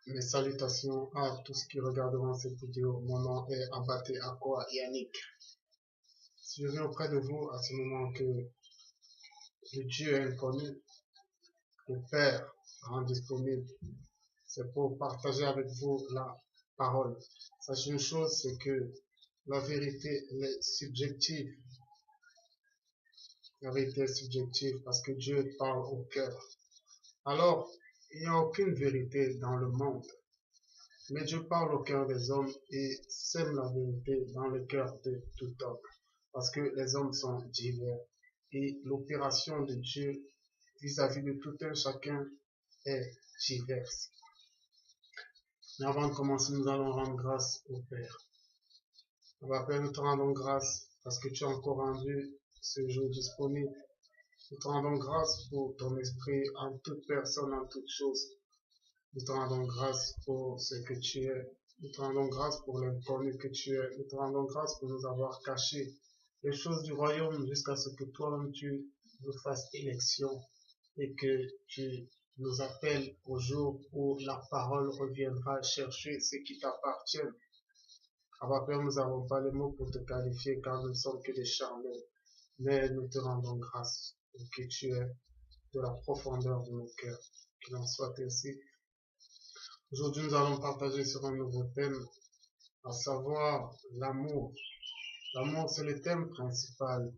Mes salutations à tous qui regarderont cette vidéo. Mon nom est Abaté Akwa Yannick. Si je viens auprès de vous à ce moment que le Dieu inconnu, le Père, rend disponible, c'est pour partager avec vous la parole. Sachez une chose, c'est que la vérité elle est subjective. La vérité est subjective parce que Dieu parle au cœur. Alors, il n'y a aucune vérité dans le monde. Mais Dieu parle au cœur des hommes et sème la vérité dans le cœur de tout homme. Parce que les hommes sont divers. Et l'opération de Dieu vis-à-vis de tout un chacun est diverse. Mais avant de commencer, nous allons rendre grâce au Père. Père, nous te rendons grâce parce que tu as encore rendu ce jour disponible. Nous te rendons grâce pour ton esprit en toute personne, en toute chose. Nous te rendons grâce pour ce que tu es. Nous te rendons grâce pour l'inconnu que tu es. Nous te rendons grâce pour nous avoir caché les choses du royaume jusqu'à ce que toi-même tu nous fasses élection et que tu nous appelles au jour où la parole reviendra chercher ce qui t'appartient. Père, nous n'avons pas les mots pour te qualifier car nous ne sommes que des charnels. Mais nous te rendons grâce pour que tu es de la profondeur de nos cœurs. Qu'il en soit ainsi. Aujourd'hui, nous allons partager sur un nouveau thème, à savoir l'amour. L'amour, c'est le thème principal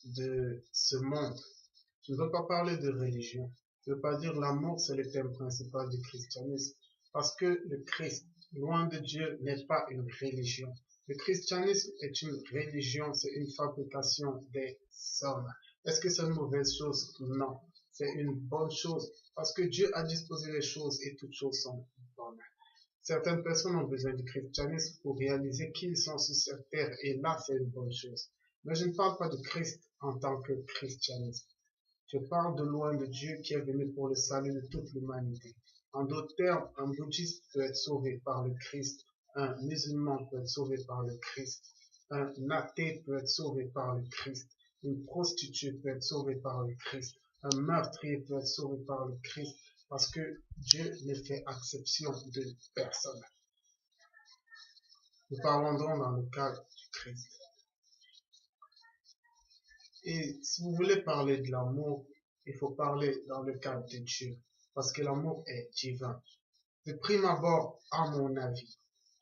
de ce monde. Je ne veux pas parler de religion. Je ne veux pas dire l'amour, c'est le thème principal du christianisme. Parce que le Christ, loin de Dieu, n'est pas une religion. Le christianisme est une religion, c'est une fabrication des hommes. Est-ce que c'est une mauvaise chose? Non. C'est une bonne chose. Parce que Dieu a disposé les choses et toutes choses sont bonnes. Certaines personnes ont besoin du christianisme pour réaliser qu'ils sont sur cette terre et là c'est une bonne chose. Mais je ne parle pas de Christ en tant que christianisme. Je parle de loin de Dieu qui est venu pour le salut de toute l'humanité. En d'autres termes, un bouddhiste peut être sauvé par le Christ, un musulman peut être sauvé par le Christ, un athée peut être sauvé par le Christ, une prostituée peut être sauvée par le Christ, un meurtrier peut être sauvé par le Christ, parce que Dieu ne fait exception de personne. Nous parlons donc dans le cadre du Christ. Et si vous voulez parler de l'amour, il faut parler dans le cadre de Dieu, parce que l'amour est divin. De prime abord, à mon avis,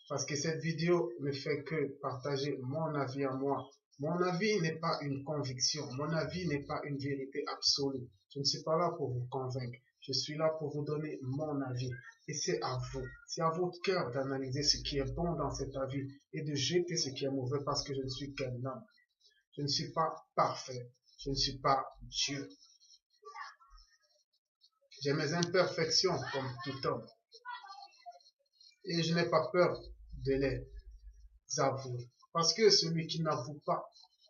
parce que cette vidéo ne fait que partager mon avis à moi. Mon avis n'est pas une conviction, mon avis n'est pas une vérité absolue. Je ne suis pas là pour vous convaincre, je suis là pour vous donner mon avis. Et c'est à vous, c'est à votre cœur d'analyser ce qui est bon dans cet avis et de jeter ce qui est mauvais parce que je ne suis qu'un homme. Je ne suis pas parfait, je ne suis pas Dieu. J'ai mes imperfections comme tout homme. Et je n'ai pas peur de les avouer. Parce que celui qui n'avoue pas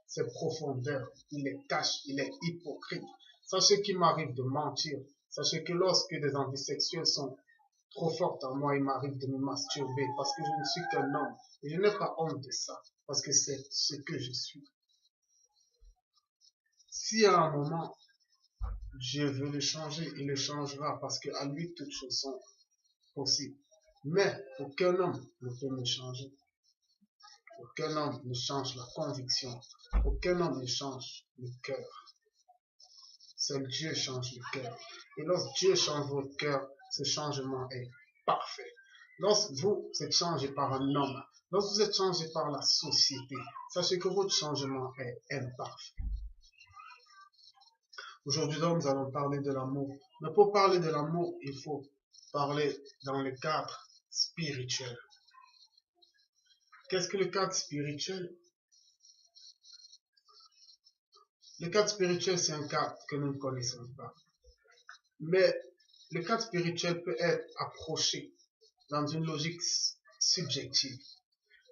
ses profondeurs, il les cache, il est hypocrite. Sachez qu'il m'arrive de mentir. Sachez que lorsque des envies sexuelles sont trop fortes en moi, il m'arrive de me masturber parce que je ne suis qu'un homme. Et je n'ai pas honte de ça, parce que c'est ce que je suis. Si à un moment, Dieu veut le changer, il le changera parce qu'à lui, toutes choses sont possibles. Mais aucun homme ne peut me changer. Aucun homme ne change la conviction. Aucun homme ne change le cœur. Seul Dieu change le cœur. Et lorsque Dieu change votre cœur, ce changement est parfait. Lorsque vous êtes changé par un homme, lorsque vous êtes changé par la société, sachez que votre changement est imparfait. Aujourd'hui, nous allons parler de l'amour. Mais pour parler de l'amour, il faut parler dans le cadre spirituel. Qu'est-ce que le cadre spirituel? Le cadre spirituel, c'est un cadre que nous ne connaissons pas. Mais le cadre spirituel peut être approché dans une logique subjective.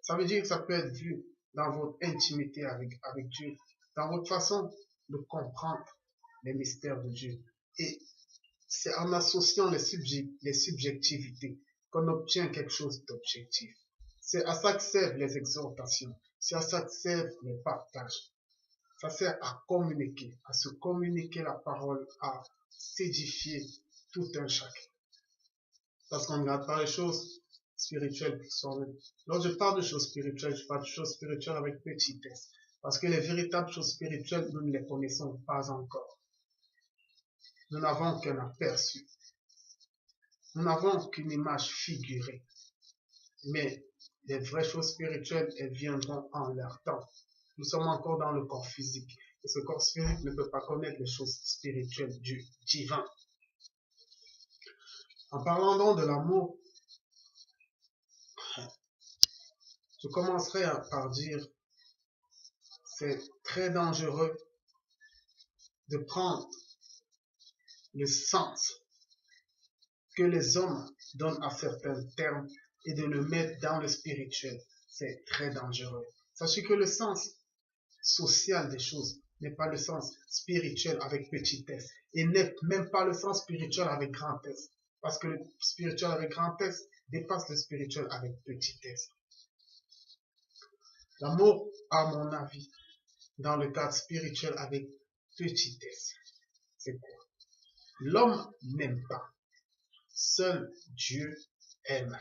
Ça veut dire que ça peut être vu dans votre intimité avec Dieu, dans votre façon de comprendre les mystères de Dieu. Et c'est en associant les subjectivités qu'on obtient quelque chose d'objectif. C'est à ça que servent les exhortations, c'est à ça que servent les partages. Ça sert à communiquer, à se communiquer la parole, à s'édifier tout un chacun. Parce qu'on ne regarde pas les choses spirituelles pour soi-même. Lorsque je parle de choses spirituelles, je parle de choses spirituelles avec petitesse. Parce que les véritables choses spirituelles, nous ne les connaissons pas encore. Nous n'avons qu'un aperçu. Nous n'avons qu'une image figurée. Mais les vraies choses spirituelles, elles viendront en leur temps. Nous sommes encore dans le corps physique. Et ce corps physique ne peut pas connaître les choses spirituelles du divin. En parlant donc de l'amour, je commencerai par dire c'est très dangereux de prendre le sens que les hommes donnent à certains termes et de le mettre dans le spirituel. C'est très dangereux. Sachez que le sens social des choses n'est pas le sens spirituel avec petitesse et n'est même pas le sens spirituel avec grand S. Parce que le spirituel avec grand S dépasse le spirituel avec petitesse. L'amour, à mon avis, dans le cadre spirituel avec petitesse, c'est quoi? L'homme n'aime pas. Seul Dieu aime.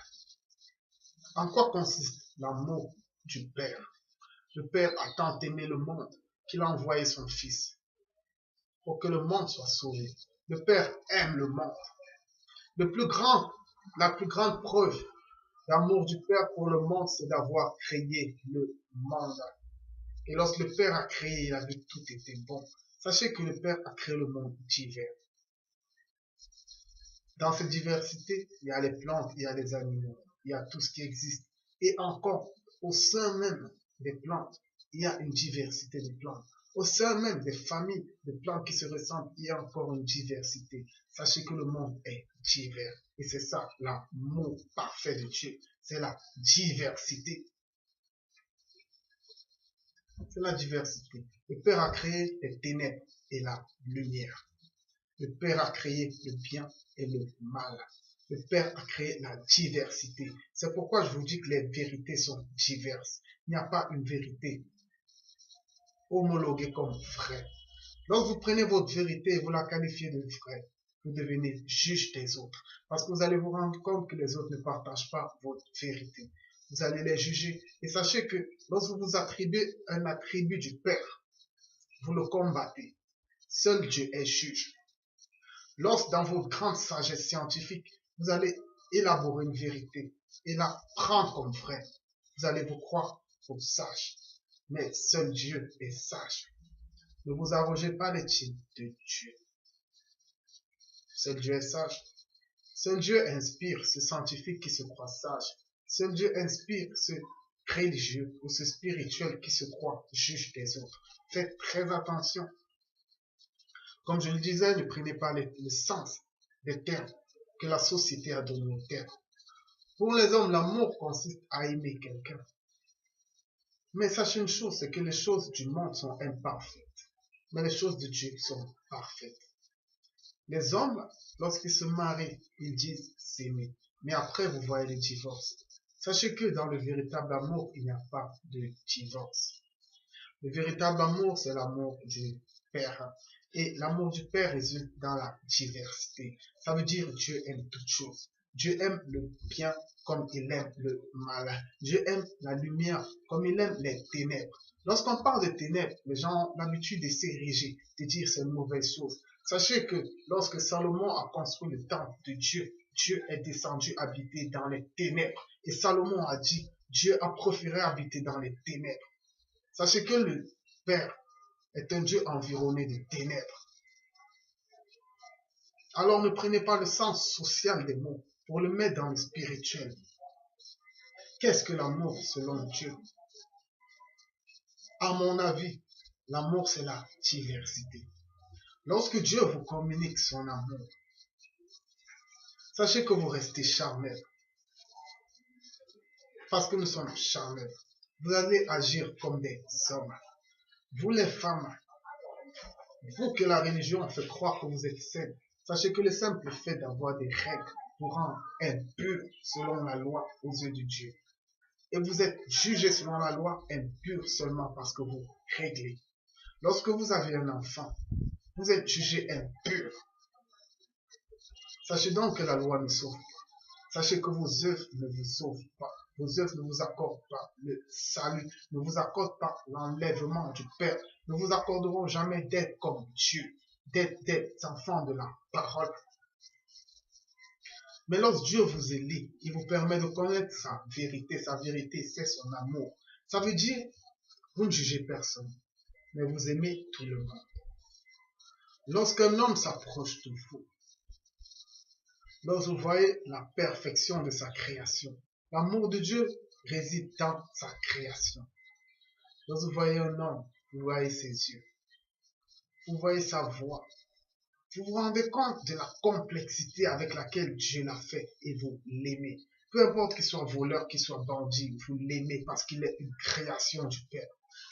En quoi consiste l'amour du Père? Le Père a tant aimé le monde qu'il a envoyé son Fils pour que le monde soit sauvé. Le Père aime le monde. La plus grande preuve d'amour du Père pour le monde, c'est d'avoir créé le monde. Et lorsque le Père a créé, il a vu que tout était bon. Sachez que le Père a créé le monde divers. Dans cette diversité, il y a les plantes, il y a les animaux, il y a tout ce qui existe. Et encore, au sein même des plantes, il y a une diversité de plantes. Au sein même des familles de plantes qui se ressemblent, il y a encore une diversité. Sachez que le monde est divers. Et c'est ça, l'amour parfait de Dieu. C'est la diversité. C'est la diversité. Le Père a créé les ténèbres et la lumière. Le Père a créé le bien et le mal. Le Père a créé la diversité. C'est pourquoi je vous dis que les vérités sont diverses. Il n'y a pas une vérité homologuée comme vraie. Lorsque vous prenez votre vérité et vous la qualifiez de vraie, vous devenez juge des autres. Parce que vous allez vous rendre compte que les autres ne partagent pas votre vérité. Vous allez les juger. Et sachez que lorsque vous attribuez un attribut du Père, vous le combattez. Seul Dieu est juge. Lorsque dans votre grande sagesse scientifique, vous allez élaborer une vérité et la prendre comme vraie, vous allez vous croire comme sage. Mais seul Dieu est sage. Ne vous arrogez pas les titres de Dieu. Seul Dieu est sage. Seul Dieu inspire ce scientifique qui se croit sage. Seul Dieu inspire ce religieux ou ce spirituel qui se croit juge des autres. Faites très attention. Comme je le disais, ne prenez pas le sens des termes que la société a donné aux termes. Pour les hommes, l'amour consiste à aimer quelqu'un. Mais sachez une chose, c'est que les choses du monde sont imparfaites. Mais les choses de Dieu sont parfaites. Les hommes, lorsqu'ils se marient, ils disent s'aimer. Mais après, vous voyez les divorces. Sachez que dans le véritable amour, il n'y a pas de divorce. Le véritable amour, c'est l'amour du Père. Et l'amour du Père résulte dans la diversité. Ça veut dire Dieu aime toutes choses. Dieu aime le bien comme il aime le mal. Dieu aime la lumière comme il aime les ténèbres. Lorsqu'on parle de ténèbres, les gens ont l'habitude de s'ériger, de dire c'est une mauvaise chose. Sachez que lorsque Salomon a construit le temple de Dieu, Dieu est descendu habiter dans les ténèbres. Et Salomon a dit, Dieu a préféré habiter dans les ténèbres. Sachez que le Père est un Dieu environné de ténèbres. Alors ne prenez pas le sens social des mots pour le mettre dans le spirituel. Qu'est-ce que l'amour selon Dieu? À mon avis, l'amour c'est la diversité. Lorsque Dieu vous communique son amour, sachez que vous restez charnel. Parce que nous sommes charnels. Vous allez agir comme des hommes. Vous les femmes, vous que la religion fait croire que vous êtes saints, sachez que le simple fait d'avoir des règles vous rend impur selon la loi aux yeux de Dieu. Et vous êtes jugé selon la loi impur seulement parce que vous réglez. Lorsque vous avez un enfant, vous êtes jugé impur. Sachez donc que la loi ne sauve pas. Sachez que vos œuvres ne vous sauvent pas. Vos œuvres ne vous accordent pas le salut, ne vous accordent pas l'enlèvement du Père, ne vous accorderont jamais d'être comme Dieu, d'être des enfants de la parole. Mais lorsque Dieu vous élit, il vous permet de connaître sa vérité. Sa vérité, c'est son amour. Ça veut dire, vous ne jugez personne, mais vous aimez tout le monde. Lorsqu'un homme s'approche de vous, lorsque vous voyez la perfection de sa création, l'amour de Dieu réside dans sa création. Lorsque vous voyez un homme, vous voyez ses yeux, vous voyez sa voix, vous vous rendez compte de la complexité avec laquelle Dieu l'a fait et vous l'aimez. Peu importe qu'il soit voleur, qu'il soit bandit, vous l'aimez parce qu'il est une création du Père.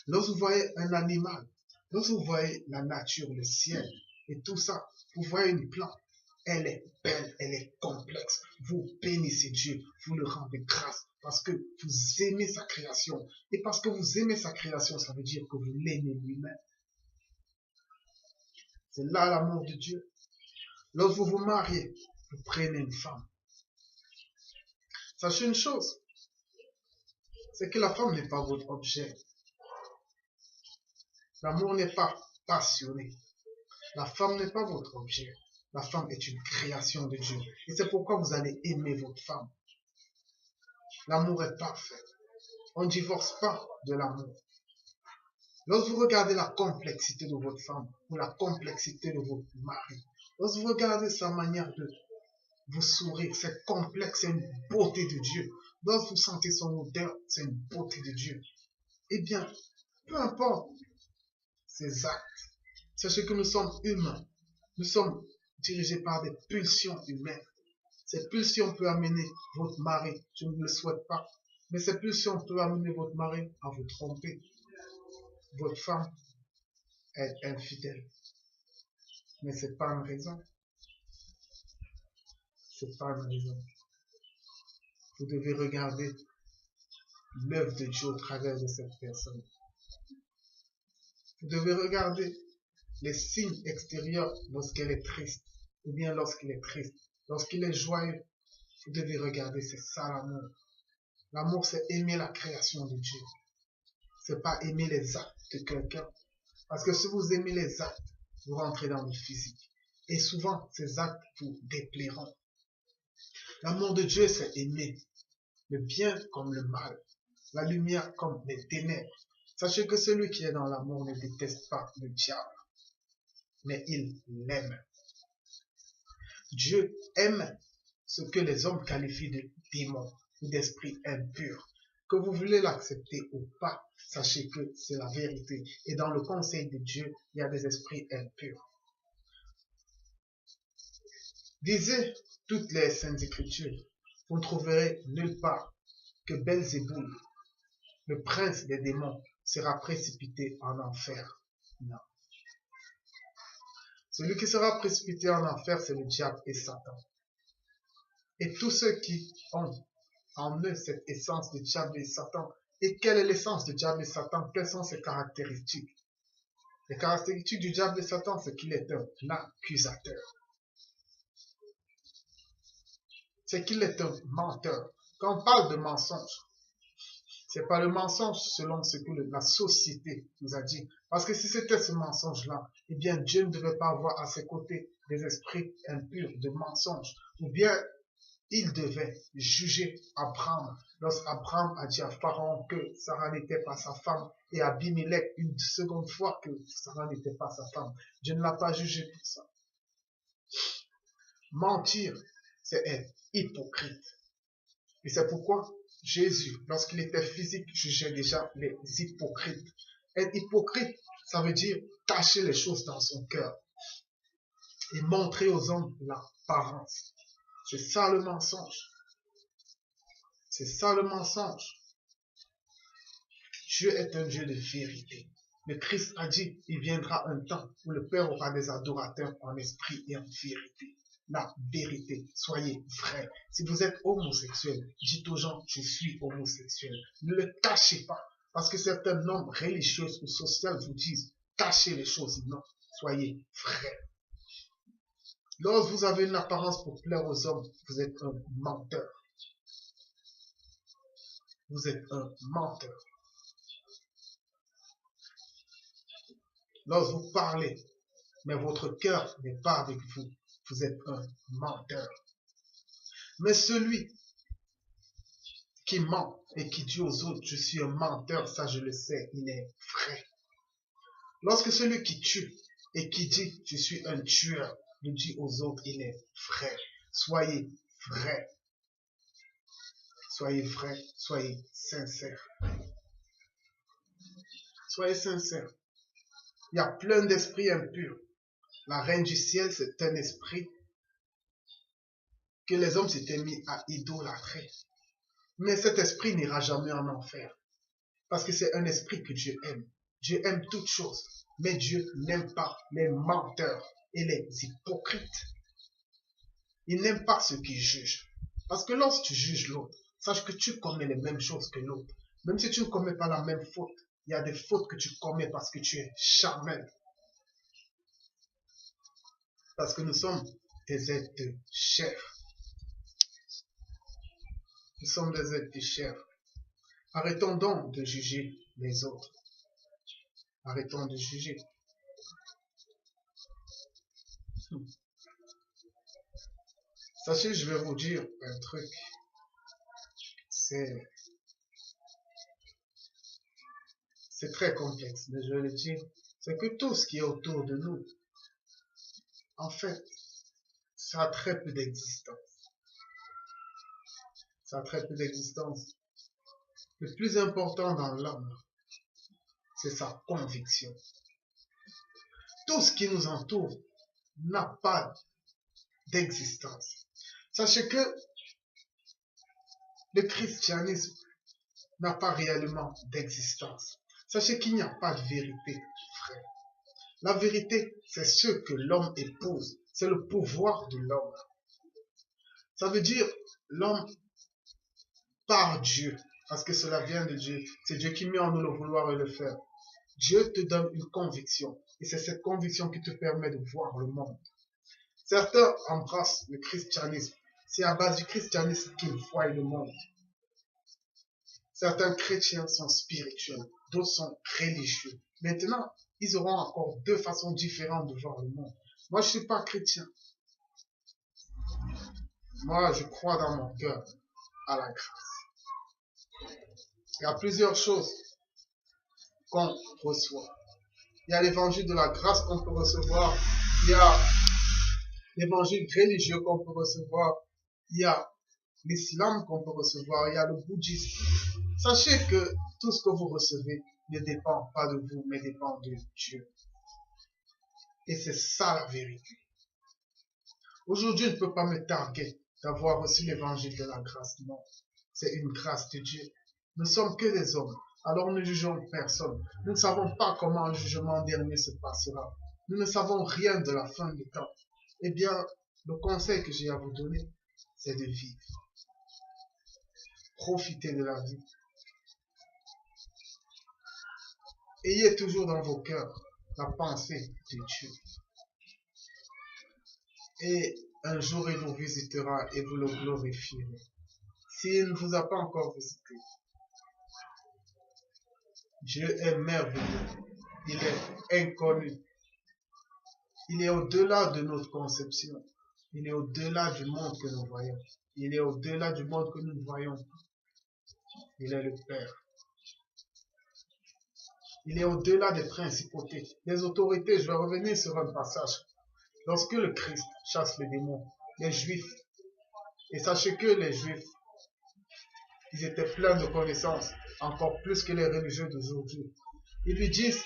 Lorsque vous voyez un animal, lorsque vous voyez la nature, le ciel et tout ça, vous voyez une plante, elle est belle, elle est complexe. Vous bénissez Dieu, vous le rendez grâce parce que vous aimez sa création. Et parce que vous aimez sa création, ça veut dire que vous l'aimez lui-même. C'est là l'amour de Dieu. Lorsque vous vous mariez, vous prenez une femme. Sachez une chose, c'est que la femme n'est pas votre objet. L'amour n'est pas passionné. La femme n'est pas votre objet. La femme est une création de Dieu. Et c'est pourquoi vous allez aimer votre femme. L'amour est parfait. On ne divorce pas de l'amour. Lorsque vous regardez la complexité de votre femme ou la complexité de votre mari, lorsque vous regardez sa manière de vous sourire, c'est complexe, c'est une beauté de Dieu. Lorsque vous sentez son odeur, c'est une beauté de Dieu. Eh bien, peu importe ses actes, sachez que nous sommes humains. Nous sommes dirigés par des pulsions humaines. Ces pulsions peuvent amener votre mari, je ne le souhaite pas, mais ces pulsions peuvent amener votre mari à vous tromper. Votre femme est infidèle. Mais ce n'est pas une raison. C'est pas une raison. Vous devez regarder l'œuvre de Dieu au travers de cette personne. Vous devez regarder les signes extérieurs lorsqu'elle est triste, ou bien lorsqu'il est triste. Lorsqu'il est joyeux, vous devez regarder, c'est ça l'amour. L'amour, c'est aimer la création de Dieu. C'est pas aimer les actes de quelqu'un. Parce que si vous aimez les actes, vous rentrez dans le physique. Et souvent, ces actes vous déplairont. L'amour de Dieu, c'est aimer le bien comme le mal, la lumière comme les ténèbres. Sachez que celui qui est dans l'amour ne déteste pas le diable, mais il l'aime. Dieu aime ce que les hommes qualifient de démons ou d'esprit impur. Que vous voulez l'accepter ou pas, sachez que c'est la vérité. Et dans le conseil de Dieu, il y a des esprits impurs. Lisez toutes les saintes écritures. Vous ne trouverez nulle part que Belzéboul, le prince des démons, sera précipité en enfer. Non. Celui qui sera précipité en enfer, c'est le diable et Satan. Et tous ceux qui ont en eux cette essence de diable et Satan. Et quelle est l'essence de diable et Satan? Quelles sont ses caractéristiques? Les caractéristiques du diable et Satan, c'est qu'il est un accusateur. C'est qu'il est un menteur. Quand on parle de mensonge, c'est pas le mensonge selon ce que la société nous a dit. Parce que si c'était ce mensonge-là, eh bien Dieu ne devait pas avoir à ses côtés des esprits impurs de mensonge. Ou bien il devait juger Abraham. Lorsqu'Abraham a dit à Pharaon que Sarah n'était pas sa femme et Abimelech une seconde fois que Sarah n'était pas sa femme, Dieu ne l'a pas jugé pour ça. Mentir, c'est être hypocrite. Et c'est pourquoi Jésus, lorsqu'il était physique, jugeait déjà les hypocrites. Être hypocrite, ça veut dire cacher les choses dans son cœur et montrer aux hommes l'apparence. C'est ça le mensonge. C'est ça le mensonge. Dieu est un Dieu de vérité. Le Christ a dit, il viendra un temps où le Père aura des adorateurs en esprit et en vérité. La vérité, soyez vrais. Si vous êtes homosexuel, dites aux gens, je suis homosexuel. Ne le cachez pas. Parce que certains normes religieuses ou sociales vous disent, cachez les choses. Non, soyez vrais. Lorsque vous avez une apparence pour plaire aux hommes, vous êtes un menteur. Vous êtes un menteur. Lorsque vous parlez, mais votre cœur n'est pas avec vous, vous êtes un menteur. Mais celui qui ment et qui dit aux autres, je suis un menteur, ça je le sais, il est vrai. Lorsque celui qui tue et qui dit, je suis un tueur, le dit aux autres, il est vrai. Soyez vrai. Soyez vrai, soyez sincère. Soyez sincère. Il y a plein d'esprits impurs. La reine du ciel, c'est un esprit que les hommes s'étaient mis à idolâtrer. Mais cet esprit n'ira jamais en enfer. Parce que c'est un esprit que Dieu aime. Dieu aime toutes choses. Mais Dieu n'aime pas les menteurs et les hypocrites. Il n'aime pas ceux qui jugent. Parce que lorsque tu juges l'autre, sache que tu commets les mêmes choses que l'autre. Même si tu ne commets pas la même faute, il y a des fautes que tu commets parce que tu es charnel. Parce que nous sommes des êtres de chair. Nous sommes des êtres de chair. Arrêtons donc de juger les autres. Arrêtons de juger. Sachez, je vais vous dire un truc. C'est très complexe, mais je vais le dire. C'est que tout ce qui est autour de nous, en fait, ça a très peu d'existence. Ça a très peu d'existence. Le plus important dans l'homme, c'est sa conviction. Tout ce qui nous entoure n'a pas d'existence. Sachez que le christianisme n'a pas réellement d'existence. Sachez qu'il n'y a pas de vérité vraie. La vérité, c'est ce que l'homme épouse. C'est le pouvoir de l'homme. Ça veut dire l'homme par Dieu, parce que cela vient de Dieu. C'est Dieu qui met en nous le vouloir et le faire. Dieu te donne une conviction. Et c'est cette conviction qui te permet de voir le monde. Certains embrassent le christianisme. C'est à base du christianisme qu'ils voient le monde. Certains chrétiens sont spirituels, d'autres sont religieux. Maintenant, ils auront encore deux façons différentes de voir le monde. Moi, je ne suis pas chrétien. Moi, je crois dans mon cœur à la grâce. Il y a plusieurs choses qu'on reçoit. Il y a l'évangile de la grâce qu'on peut recevoir. Il y a l'évangile religieux qu'on peut recevoir. Il y a l'islam qu'on peut recevoir. Il y a le bouddhisme. Sachez que tout ce que vous recevez ne dépend pas de vous, mais dépend de Dieu. Et c'est ça la vérité. Aujourd'hui, je ne peux pas me targuer d'avoir reçu l'évangile de la grâce. Non, c'est une grâce de Dieu. Nous ne sommes que des hommes, alors nous ne jugeons personne. Nous ne savons pas comment le jugement dernier se passera. Nous ne savons rien de la fin du temps. Eh bien, le conseil que j'ai à vous donner, c'est de vivre. Profitez de la vie. Ayez toujours dans vos cœurs la pensée de Dieu. Et un jour, il vous visitera et vous le glorifierez. S'il ne vous a pas encore visité, Dieu est merveilleux. Il est inconnu. Il est au-delà de notre conception. Il est au-delà du monde que nous voyons. Il est au-delà du monde que nous voyons. Il est le Père. Il est au-delà des principautés, des autorités. Je vais revenir sur un passage. Lorsque le Christ chasse les démons, les Juifs, et sachez que les Juifs, ils étaient pleins de connaissances, encore plus que les religieux d'aujourd'hui. Ils lui disent,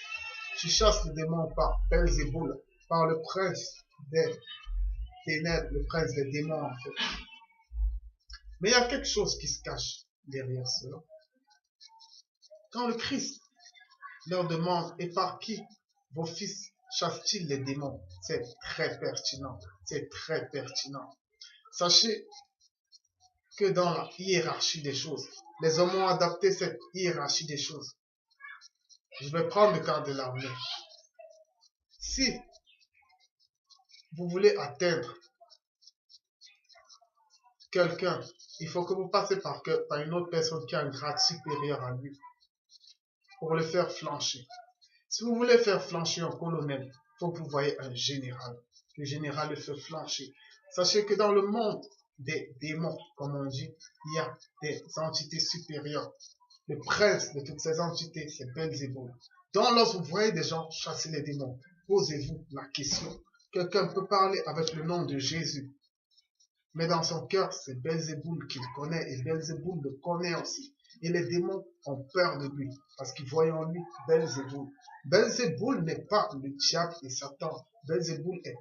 tu chasses les démons par Belzéboul, par le prince des ténèbres, le prince des démons en fait. Mais il y a quelque chose qui se cache derrière cela. Quand le Christ leur demande, et par qui vos fils chassent-ils les démons? C'est très pertinent. C'est très pertinent. Sachez que dans la hiérarchie des choses, les hommes ont adapté cette hiérarchie des choses. Je vais prendre le cas de l'armée. Si vous voulez atteindre quelqu'un, il faut que vous passez par une autre personne qui a un grade supérieur à lui pour le faire flancher. Si vous voulez faire flancher un colonel, il faut que vous voyez un général. Le général le fait flancher. Sachez que dans le monde des démons, comme on dit, il y a des entités supérieures. Le prince de toutes ces entités, c'est Belzéboul. Donc, lorsque vous voyez des gens chasser les démons, posez-vous la question. Quelqu'un peut parler avec le nom de Jésus, mais dans son cœur, c'est Belzéboul qu'il connaît et Belzéboul le connaît aussi. Et les démons ont peur de lui parce qu'ils voient en lui Belzéboul. Belzéboul n'est pas le diable et Satan. Belzéboul est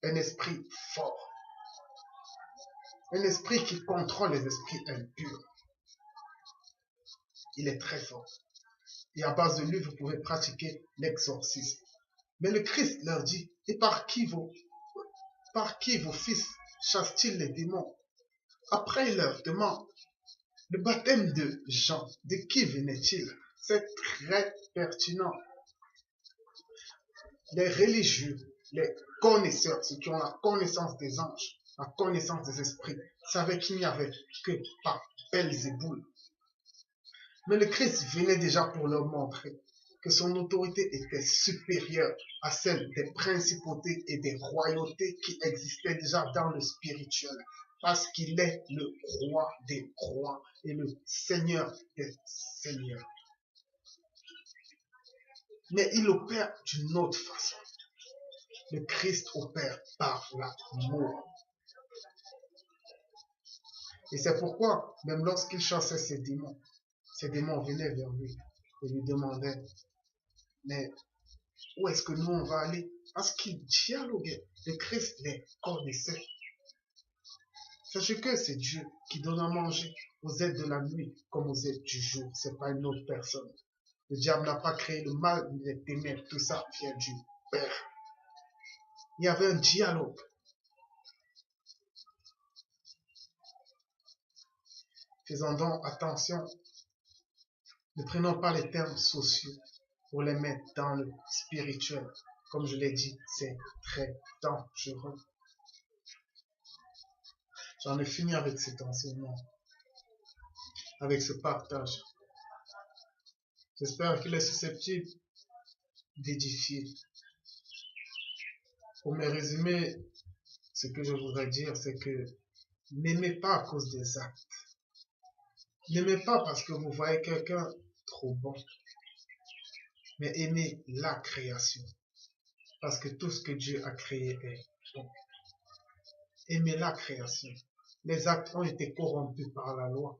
un esprit fort, un esprit qui contrôle les esprits impurs. Il est très fort. Et à base de lui, vous pouvez pratiquer l'exorcisme. Mais le Christ leur dit, et par qui vos fils chassent-ils les démons? Après, il leur demande, le baptême de Jean, de qui venait-il? C'est très pertinent. Les religieux, les connaisseurs, ceux qui ont la connaissance des anges, la connaissance des esprits, savaient qu'il n'y avait que par Belzéboul. Mais le Christ venait déjà pour leur montrer que son autorité était supérieure à celle des principautés et des royautés qui existaient déjà dans le spirituel, parce qu'il est le roi des rois et le seigneur des seigneurs. Mais il opère d'une autre façon. Le Christ opère par l'amour. Et c'est pourquoi, même lorsqu'il chassait ces démons venaient vers lui et lui demandaient, mais où est-ce que nous on va aller? Parce qu'il dialoguait. Le Christ les connaissait. Sachez que c'est Dieu qui donne à manger aux êtres de la nuit comme aux êtres du jour. C'est pas une autre personne. Le diable n'a pas créé le mal, les ténèbres. Tout ça vient du Père. Il y avait un dialogue. Faisons donc attention. Ne prenons pas les termes sociaux pour les mettre dans le spirituel. Comme je l'ai dit, c'est très dangereux. J'en ai fini avec cet enseignement, avec ce partage. J'espère qu'il est susceptible d'édifier. Pour me résumer, ce que je voudrais dire, c'est que n'aimez pas à cause des actes. N'aimez pas parce que vous voyez quelqu'un trop bon, mais aimez la création. Parce que tout ce que Dieu a créé est bon. Aimez la création. Les actes ont été corrompus par la loi.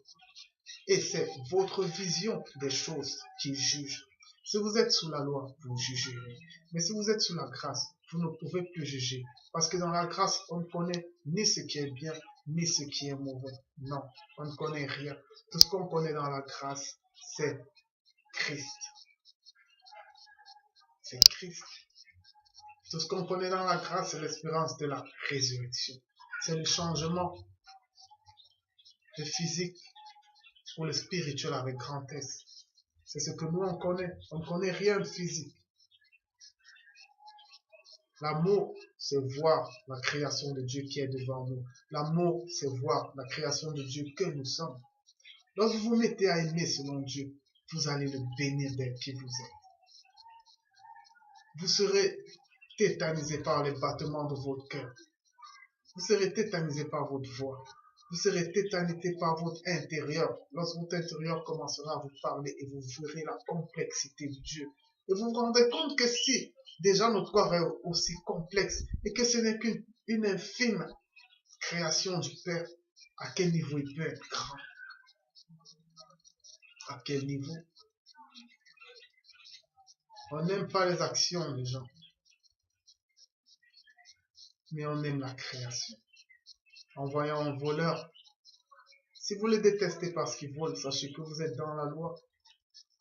Et c'est votre vision des choses qui juge. Si vous êtes sous la loi, vous jugerez. Mais si vous êtes sous la grâce, vous ne pouvez plus juger. Parce que dans la grâce, on ne connaît ni ce qui est bien, ni ce qui est mauvais. Non, on ne connaît rien. Tout ce qu'on connaît dans la grâce, c'est Christ. C'est Christ. Tout ce qu'on connaît dans la grâce, c'est l'espérance de la résurrection. C'est le changement de physique pour le spirituel avec grand S. C'est ce que nous on connaît. On ne connaît rien de physique. L'amour, c'est voir la création de Dieu qui est devant nous. L'amour, c'est voir la création de Dieu que nous sommes. Lorsque vous vous mettez à aimer selon Dieu, vous allez le bénir d'être qui vous êtes. Vous serez tétanisé par les battements de votre cœur. Vous serez tétanisé par votre voix. Vous serez tétanisé par votre intérieur. Lorsque votre intérieur commencera à vous parler et vous verrez la complexité de Dieu. Et vous vous rendrez compte que si déjà notre corps est aussi complexe et que ce n'est qu'une infime création du Père, à quel niveau il peut être grand? À quel niveau? On n'aime pas les actions des gens, mais on aime la création. En voyant un voleur, si vous le détestez parce qu'il vole, sachez que vous êtes dans la loi.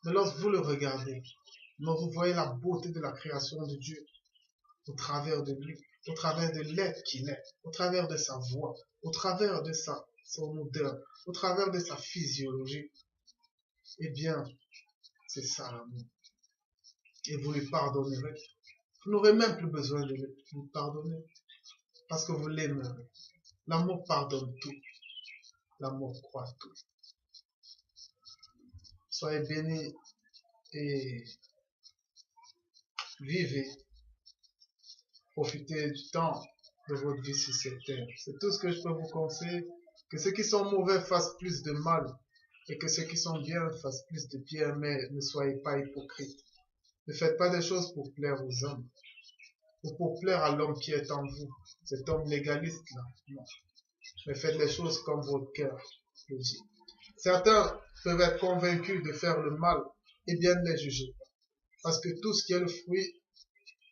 Mais lorsque vous le regardez, lorsque vous voyez la beauté de la création de Dieu au travers de lui, au travers de l'être qu'il est, au travers de sa voix, au travers de son odeur, au travers de sa physiologie, eh bien, c'est ça l'amour. Et vous lui pardonnerez. Vous n'aurez même plus besoin de lui pardonner parce que vous l'aimez. L'amour pardonne tout. L'amour croit tout. Soyez bénis et vivez. Profitez du temps de votre vie sur cette terre. C'est tout ce que je peux vous conseiller. Que ceux qui sont mauvais fassent plus de mal et que ceux qui sont bien fassent plus de bien, mais ne soyez pas hypocrites. Ne faites pas des choses pour plaire aux hommes ou pour plaire à l'homme qui est en vous. Cet homme légaliste là, non. Mais faites les choses comme votre cœur le dit. Certains peuvent être convaincus de faire le mal et bien ne les juger pas. Parce que tout ce qui est le fruit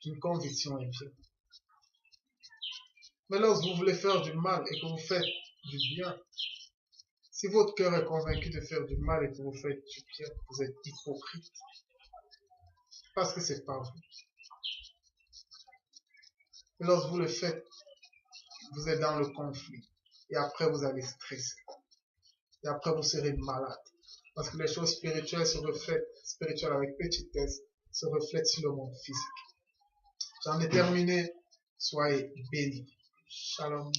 d'une conviction est bien. Mais lorsque vous voulez faire du mal et que vous faites du bien, si votre cœur est convaincu de faire du mal et que vous faites du bien, vous êtes hypocrite. Parce que c'est pas vous. Et lorsque vous le faites, vous êtes dans le conflit. Et après, vous allez stresser. Et après, vous serez malade. Parce que les choses spirituelles se reflètent, spirituelles avec petitesse, se reflètent sur le monde physique. J'en ai terminé. Soyez bénis. Shalom.